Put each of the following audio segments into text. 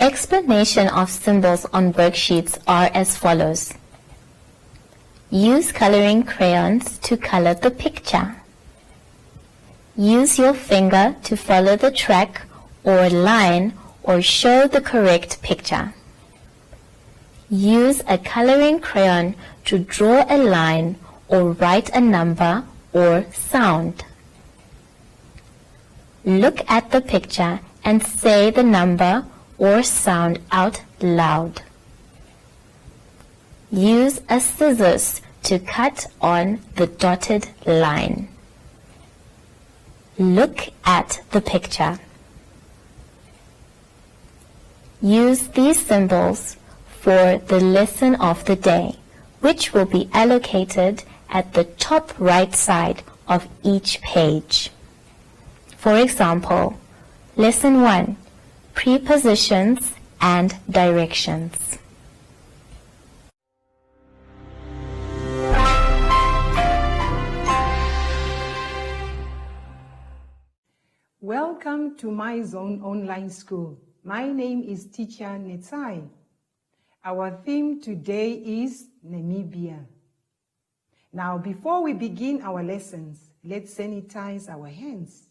Explanation of symbols on worksheets are as follows. Use coloring crayons to color the picture. Use your finger to follow the track or line or show the correct picture. Use a coloring crayon to draw a line or write a number or sound. Look at the picture and say the number or sound out loud. Use a scissors to cut on the dotted line. Look at the picture. Use these symbols for the lesson of the day, which will be allocated at the top right side of each page. For example, Lesson 1, Prepositions and Directions. Welcome to MyZone Online School. My name is Teacher Netsai. Our theme today is Namibia. Now, before we begin our lessons, let's sanitize our hands.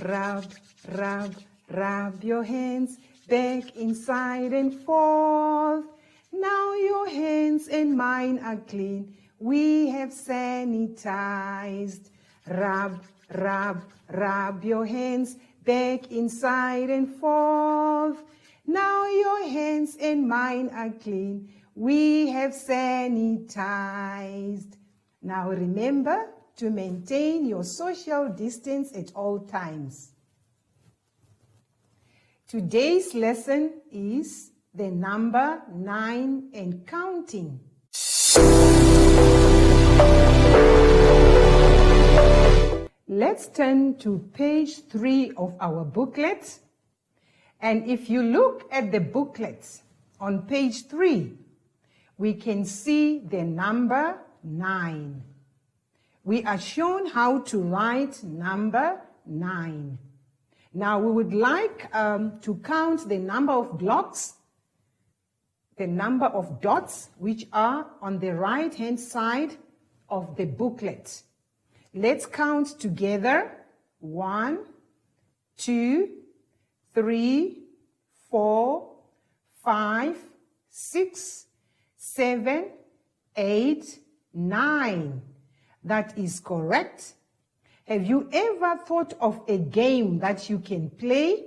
Rub, rub, rub your hands back, inside and forth. Now your hands and mine are clean. We have sanitized. Rub, rub, rub your hands back, inside and forth. Now your hands and mine are clean. We have sanitized. Now remember to maintain your social distance at all times. Today's lesson is the number 9 and counting. Let's turn to page 3 of our booklet. And if you look at the booklet on page 3, we can see the number 9. We are shown how to write number 9. Now we would like to count the number of blocks, the number of dots which are on the right-hand side of the booklet. Let's count together. 1, 2, 3, 4, 5, 6, 7, 8, 9. That is correct. Have you ever thought of a game that you can play?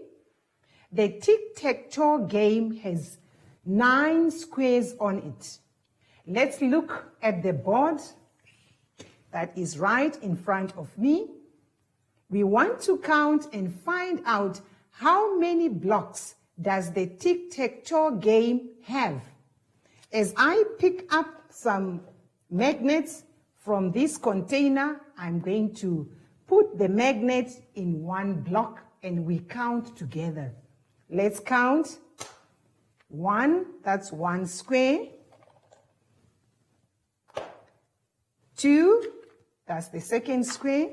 The Tic-Tac-Toe Game has 9 squares on it. Let's look at the board that is right in front of me. We want to count and find out how many blocks does the Tic-Tac-Toe Game have. As I pick up some magnets from this container, I'm going to put the magnet in one block and we count together. Let's count. 1, that's 1 square. 2, that's the second square.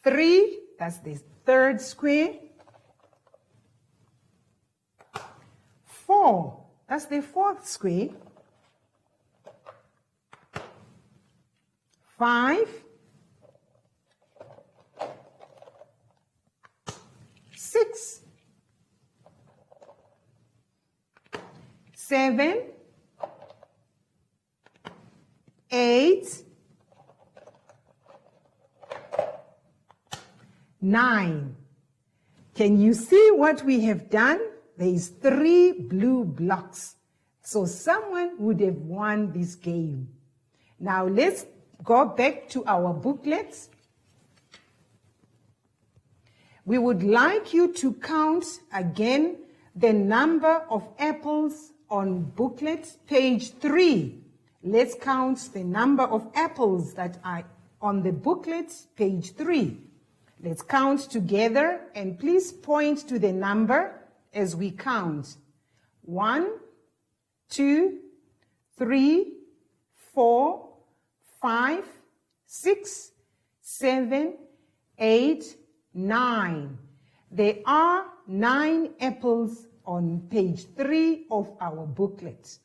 3, that's the third square. 4, that's the fourth square. 5, 6, 7, 8, 9. Can you see what we have done? There is 3 blue blocks. So someone would have won this game. Now let's go back to our booklets. We would like you to count again the number of apples on booklet page 3. Let's count the number of apples that are on the booklet page 3. Let's count together and please point to the number as we count. 1, 2, 3, 4, 5, 6, 7, 8, 9. There are 9 apples on page 3 of our booklet.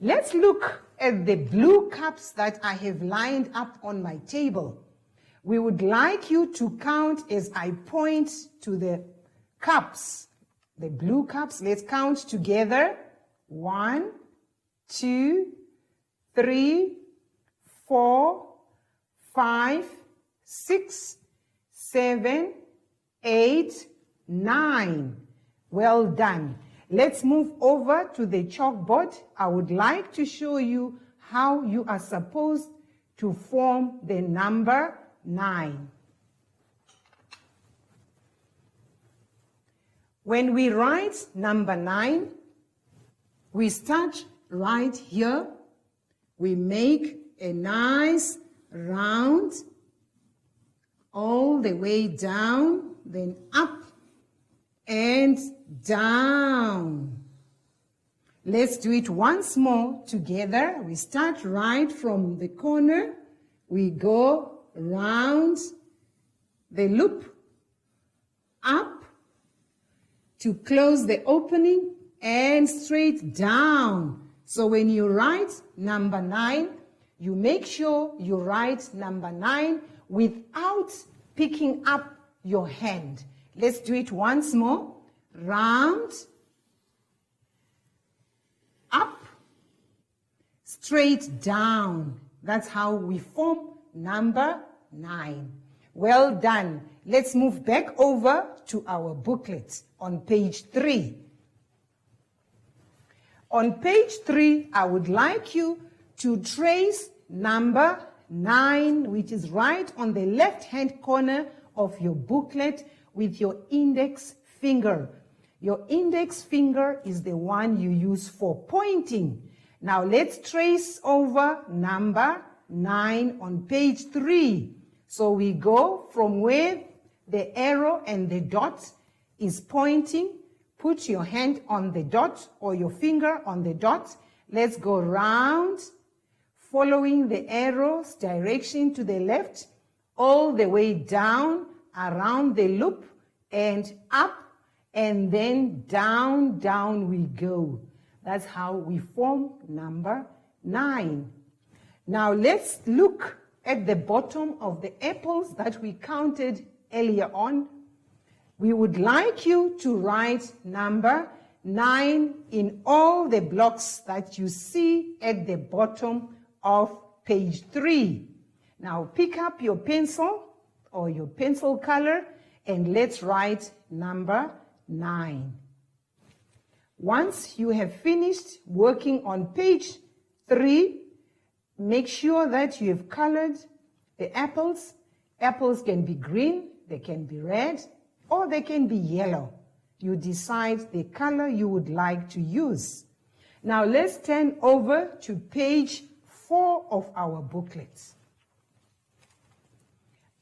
Let's look at the blue cups that I have lined up on my table. We would like you to count as I point to the cups, the blue cups. Let's count together. 1, 2, 3, 4, 5, 6, 7, 8, 9. Well done. Let's move over to the chalkboard. I would like to show you how you are supposed to form the number 9. When we write number 9, we start right here. We make a nice round all the way down, then up and down. Let's do it once more together. We start right from the corner. We go round the loop, up to close the opening and straight down. So when you write number 9, you make sure you write number 9 without picking up your hand. Let's do it once more. Round, up, straight down. That's how we form number 9. Well done. Let's move back over to our booklet on page 3. On page 3, I would like you to trace number 9, which is right on the left-hand corner of your booklet with your index finger. Your index finger is the one you use for pointing. Now let's trace over number 9 on page 3. So we go from where the arrow and the dot is pointing. Put your hand on the dot or your finger on the dot. Let's go round, following the arrow's direction to the left, all the way down, around the loop, and up, and then down, down we go. That's how we form number 9. Now let's look at the bottom of the apples that we counted earlier on. We would like you to write number 9 in all the blocks that you see at the bottom of page 3. Now pick up your pencil or your pencil color and let's write number 9. Once you have finished working on page 3, make sure that you have colored the apples. Apples can be green, they can be red, or they can be yellow. You decide the color you would like to use. Now let's turn over to page 4 of our booklet.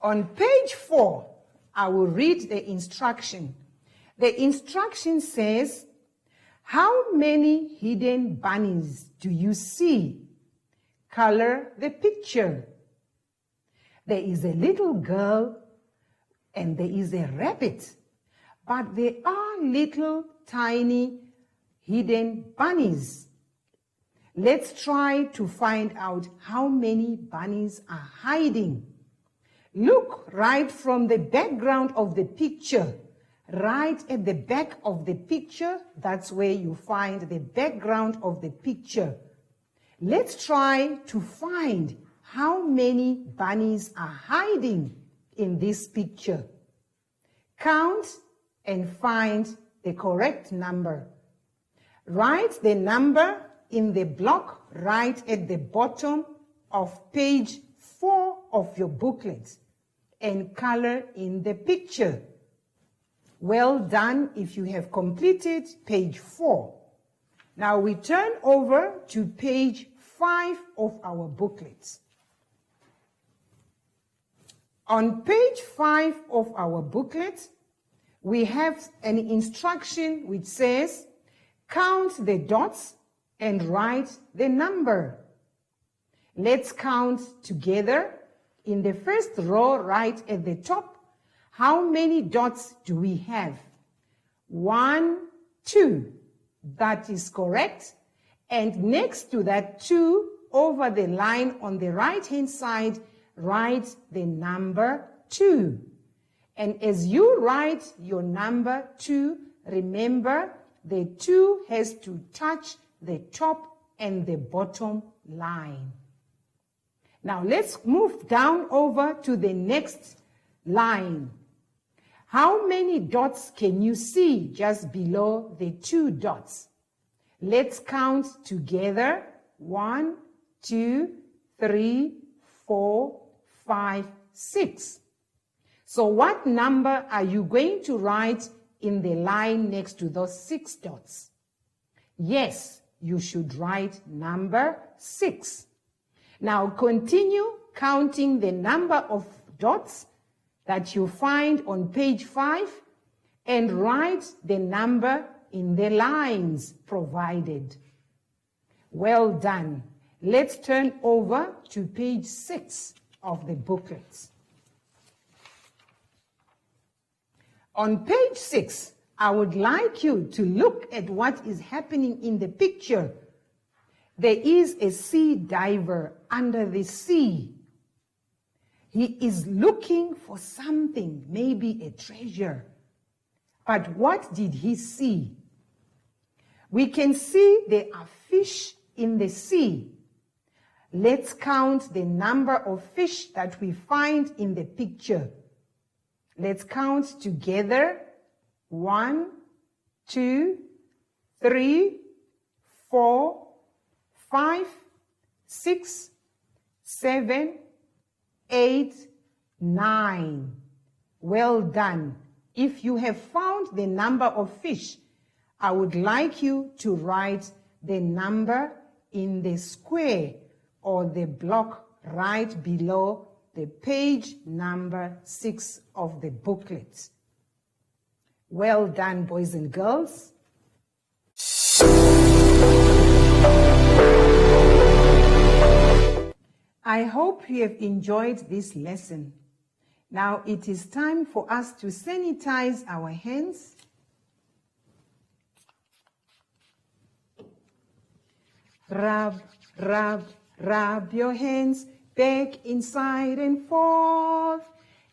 On page 4, I will read the instruction. The instruction says, how many hidden bunnies do you see? Color the picture. There is a little girl and there is a rabbit, but there are little tiny hidden bunnies. Let's try to find out how many bunnies are hiding. Look right from the background of the picture. Right at the back of the picture, that's where you find the background of the picture. Let's try to find how many bunnies are hiding in this picture. Count and find the correct number. Write the number in the block right at the bottom of page 4 of your booklet and color in the picture. Well done if you have completed page 4. Now we turn over to page 5 of our booklet. On page 5 of our booklet, we have an instruction which says, count the dots and write the number. Let's count together in the first row right at the top, how many dots do we have? 1, 2. That is correct. And next to that 2, over the line on the right-hand side, write the number 2. And as you write your number 2, remember the 2 has to touch the top and the bottom line. Now let's move down over to the next line. How many dots can you see just below the 2 dots? Let's count together. 1, 2, 3, 4, 5, 6. So what number are you going to write in the line next to those 6 dots? Yes, you should write number 6. Now continue counting the number of dots that you find on page 5 and write the number in the lines provided. Well done. Let's turn over to page 6 of the booklet. On page 6, I would like you to look at what is happening in the picture. There is a sea diver under the sea. He is looking for something, maybe a treasure. But what did he see? We can see there are fish in the sea. Let's count the number of fish that we find in the picture. Let's count together. 1, 2, 3, 4, 5, 6, 7, 8, 9. Well done. If you have found the number of fish, I would like you to write the number in the square or the block right below the page number 6 of the booklet. Well done, boys and girls. I hope you have enjoyed this lesson. Now it is time for us to sanitize our hands. Rub, rub, rub your hands back, inside and forth.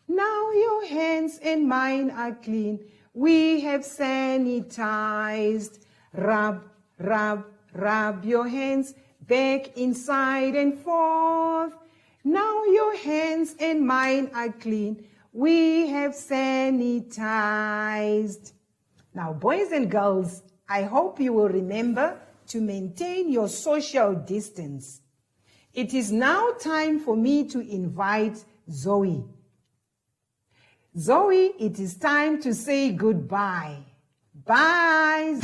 Now your hands and mine are clean. We have sanitized. Rub, rub, rub your hands back, inside and forth. Now your hands and mine are clean. We have sanitized. Now, boys and girls, I hope you will remember to maintain your social distance. It is now time for me to invite Zoe. Zoe, it is time to say goodbye. Bye.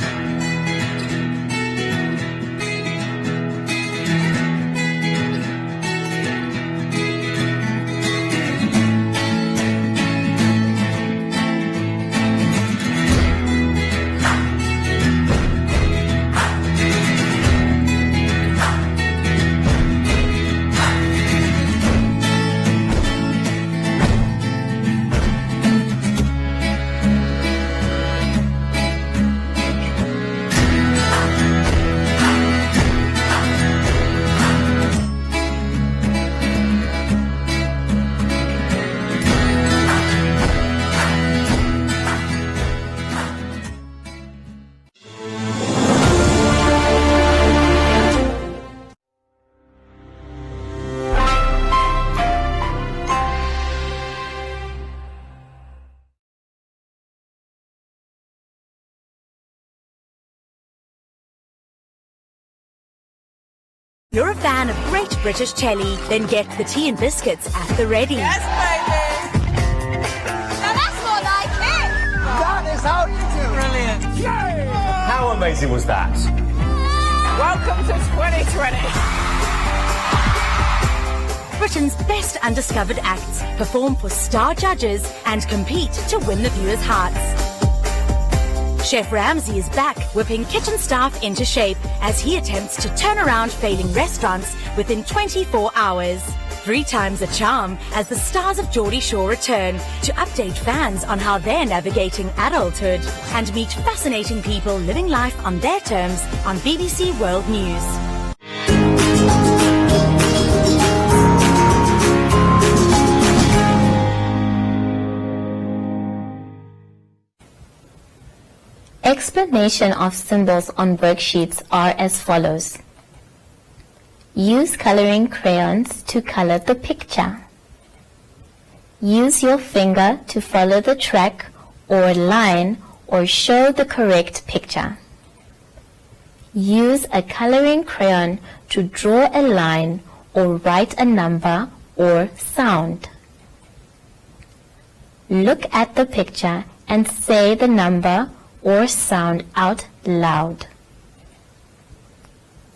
You're a fan of Great British Telly, then get the tea and biscuits at the ready. Yes, baby! Now that's more like it! That is how you do. Brilliant. Yay! How amazing was that? Welcome to 2020. Britain's best undiscovered acts perform for star judges and compete to win the viewers' hearts. Chef Ramsay is back, whipping kitchen staff into shape as he attempts to turn around failing restaurants within 24 hours. 3 times a charm as the stars of Geordie Shore return to update fans on how they're navigating adulthood and meet fascinating people living life on their terms on BBC World News. Explanation of symbols on worksheets are as follows. Use coloring crayons to color the picture. Use your finger to follow the track or line or show the correct picture. Use a coloring crayon to draw a line or write a number or sound. Look at the picture and say the number or sound out loud.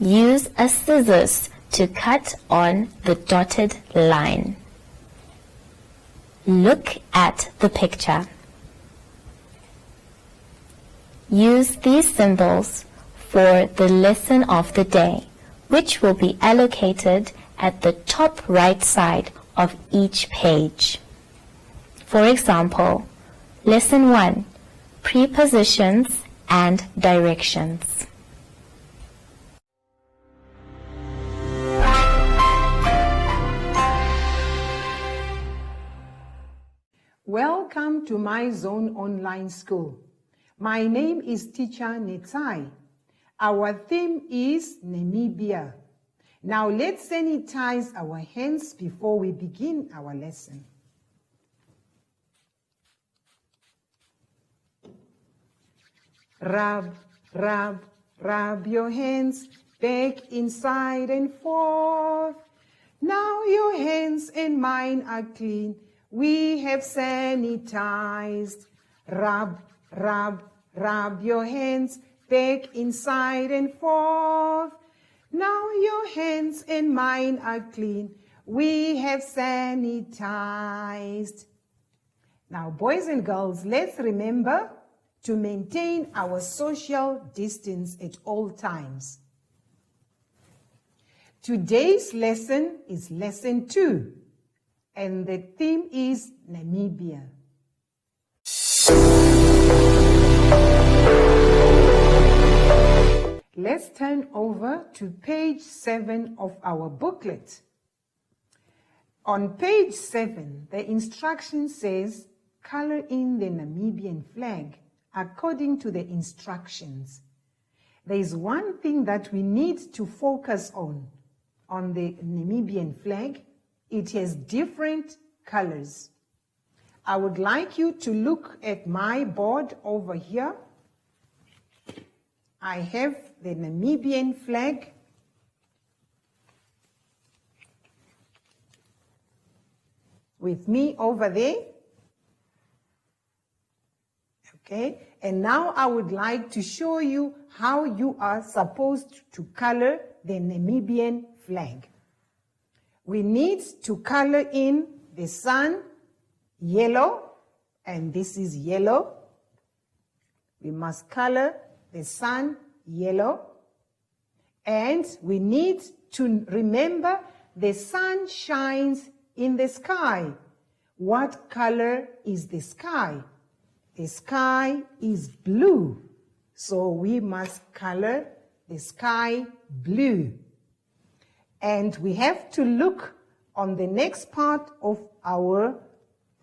Use a scissors to cut on the dotted line. Look at the picture. Use these symbols for the lesson of the day, which will be allocated at the top right side of each page. For example, Lesson 1, Prepositions and Directions. Welcome to MyZone Online School. My name is Teacher Netai. Our theme is Namibia. Now let's sanitize our hands before we begin our lesson. Rub, rub, rub your hands back, inside and forth. Now your hands and mine are clean. We have sanitized. Rub, rub, rub your hands back, inside and forth. Now your hands and mine are clean. We have sanitized. Now, boys and girls, let's remember to maintain our social distance at all times. Today's lesson is Lesson 2. And the theme is Namibia. Let's turn over to page 7 of our booklet. On page 7, the instruction says, color in the Namibian flag according to the instructions. There is one thing that we need to focus on the Namibian flag. It has different colors. I would like you to look at my board over here. I have the Namibian flag. With me over there. Okay, and now I would like to show you how you are supposed to color the Namibian flag. We need to color in the sun yellow, and this is yellow. We must color the sun yellow. And we need to remember the sun shines in the sky. What color is the sky? The sky is blue. So we must color the sky blue. And we have to look on the next part of our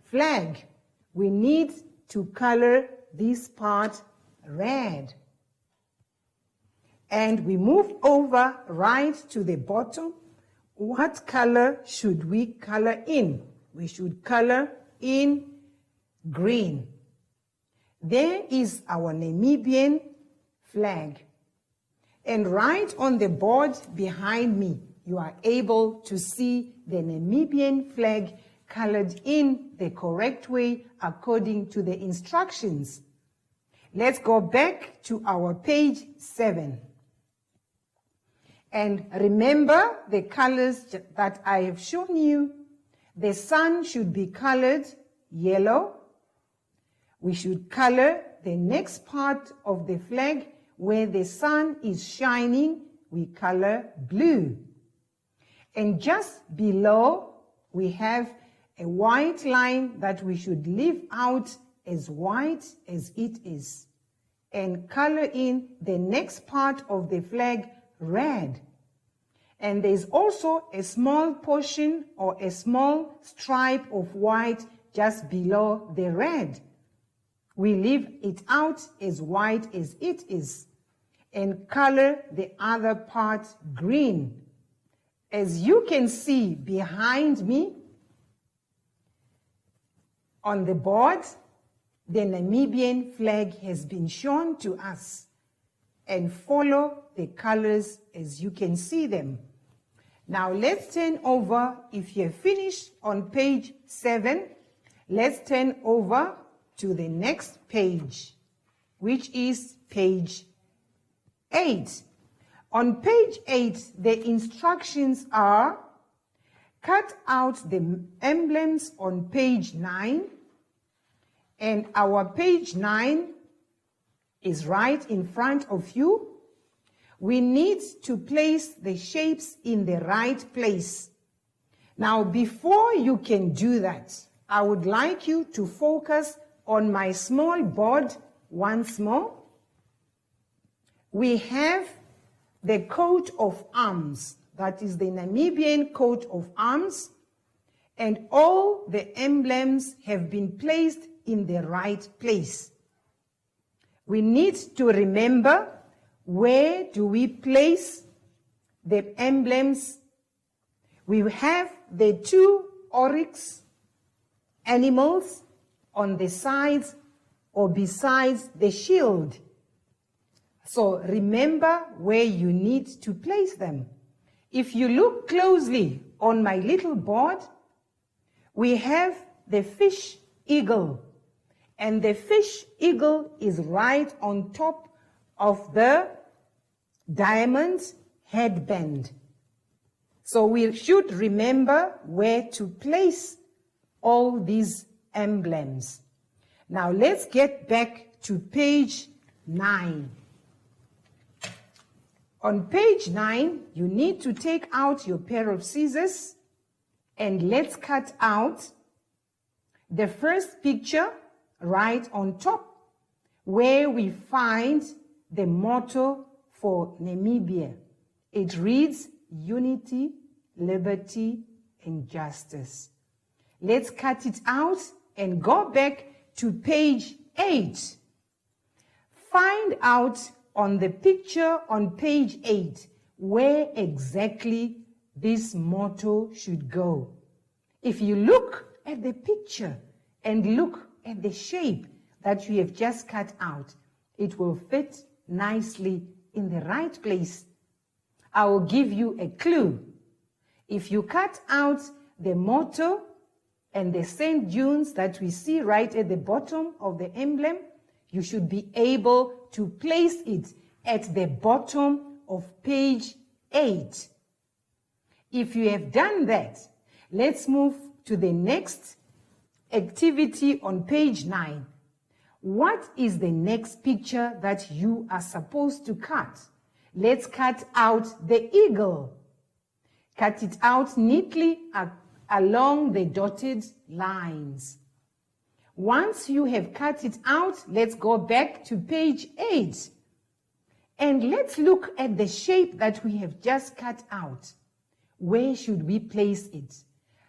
flag. We need to color this part red. And we move over right to the bottom. What color should we color in? We should color in green. There is our Namibian flag. And right on the board behind me, you are able to see the Namibian flag colored in the correct way according to the instructions. Let's go back to our page 7. And remember the colors that I have shown you. The sun should be colored yellow. We should color the next part of the flag where the sun is shining. We color blue. And just below we have a white line that we should leave out as white as it is, and color in the next part of the flag red. And there's also a small portion or a small stripe of white just below the red. We leave it out as white as it is and color the other part green. As you can see behind me on the board, the Namibian flag has been shown to us, and follow the colors as you can see them. Now let's turn over, if you're finished on page 7, let's turn over to the next page, which is page 8. On page 8, the instructions are: cut out the emblems on page 9, and our page 9 is right in front of you. We need to place the shapes in the right place. Now, before you can do that, I would like you to focus on my small board once more. We have the coat of arms, that is the Namibian coat of arms, and all the emblems have been placed in the right place. We need to remember, where do we place the emblems? We have the 2 oryx animals on the sides or besides the shield. So remember where you need to place them. If you look closely on my little board, we have the fish eagle, and the fish eagle is right on top of the diamond headband. So we should remember where to place all these emblems. Now let's get back to page 9. On page 9, you need to take out your pair of scissors, and let's cut out the first picture right on top, where we find the motto for Namibia. It reads, unity, liberty, and justice. Let's cut it out and go back to page 8. Find out on the picture on page 8 where exactly this motto should go. If you look at the picture and look at the shape that you have just cut out, it will fit nicely in the right place. I will give you a clue. If you cut out the motto and the sand dunes that we see right at the bottom of the emblem, you should be able to place it at the bottom of page 8. If you have done that, let's move to the next activity on page 9. What is the next picture that you are supposed to cut? Let's cut out the eagle. Cut it out neatly along the dotted lines. Once you have cut it out, let's go back to page 8. And let's look at the shape that we have just cut out. Where should we place it?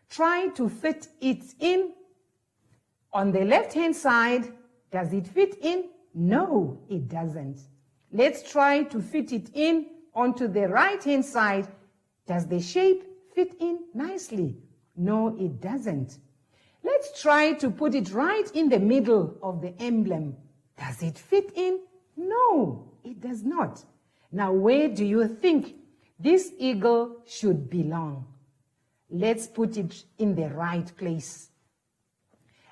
Try to fit it in. On the left-hand side, does it fit in? No, it doesn't. Let's try to fit it in onto the right-hand side. Does the shape fit in nicely? No, it doesn't. Let's try to put it right in the middle of the emblem. Does it fit in? No, it does not. Now, where do you think this eagle should belong? Let's put it in the right place.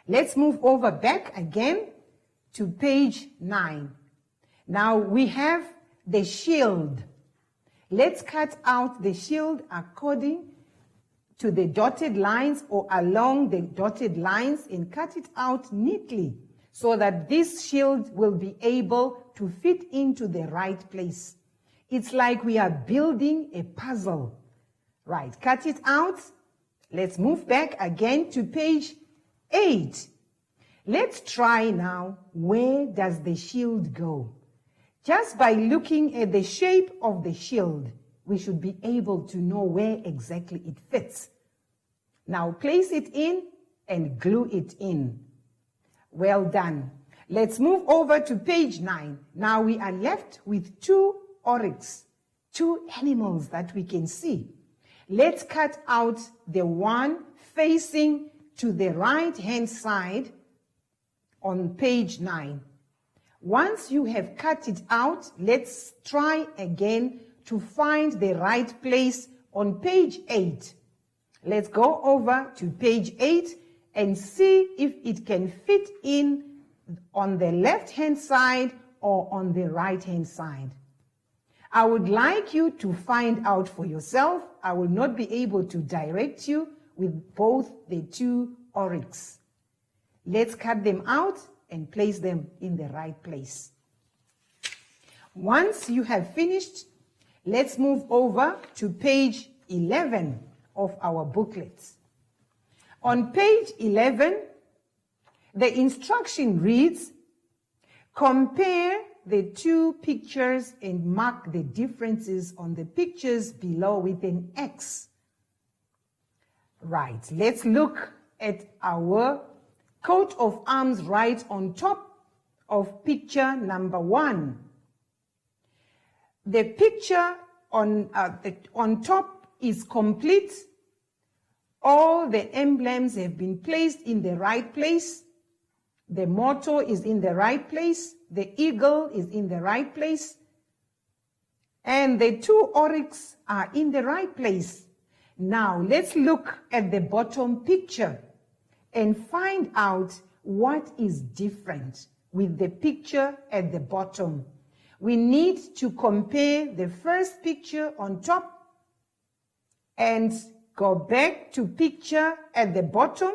Let's move over back again to page 9. Now we have the shield. Let's cut out the shield according to the dotted lines or along the dotted lines and cut it out neatly so that this shield will be able to fit into the right place. It's like we are building a puzzle. Right, cut it out Let's move back again to page 8. Let's try now, where does the shield go? Just by looking at the shape of the shield, we should be able to know where exactly it fits. Now place it in and glue it in. Well done. Let's move over to page 9. Now we are left with 2 oryx, 2 animals that we can see. Let's cut out the one facing to the right-hand side on page 9. Once you have cut it out, let's try again to find the right place on page 8. Let's go over to page 8 and see if it can fit in on the left-hand side or on the right-hand side. I would like you to find out for yourself. I will not be able to direct you with both the 2 oryx. Let's cut them out and place them in the right place. Once you have finished, let's move over to page 11 of our booklets. On page 11, the instruction reads, compare the 2 pictures and mark the differences on the pictures below with an X. Right, let's look at our coat of arms right on top of picture number 1. The picture on top is complete. All the emblems have been placed in the right place. The motto is in the right place. The eagle is in the right place. And the 2 oryx are in the right place. Now let's look at the bottom picture and find out what is different with the picture at the bottom. We need to compare the first picture on top and go back to picture at the bottom.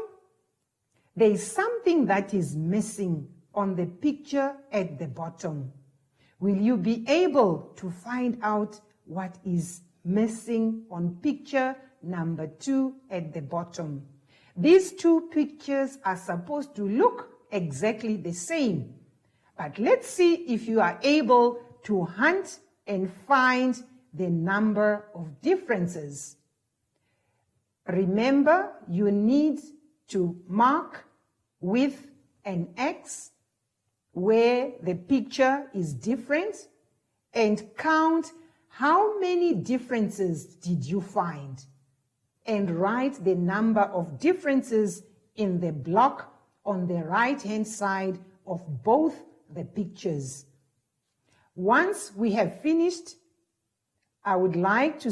There is something that is missing on the picture at the bottom. Will you be able to find out what is missing on picture number 2 at the bottom? These 2 pictures are supposed to look exactly the same. But let's see if you are able to hunt and find the number of differences. Remember, you need to mark with an X where the picture is different and count how many differences did you find, and write the number of differences in the block on the right-hand side of both the pictures. Once we have finished, I would like to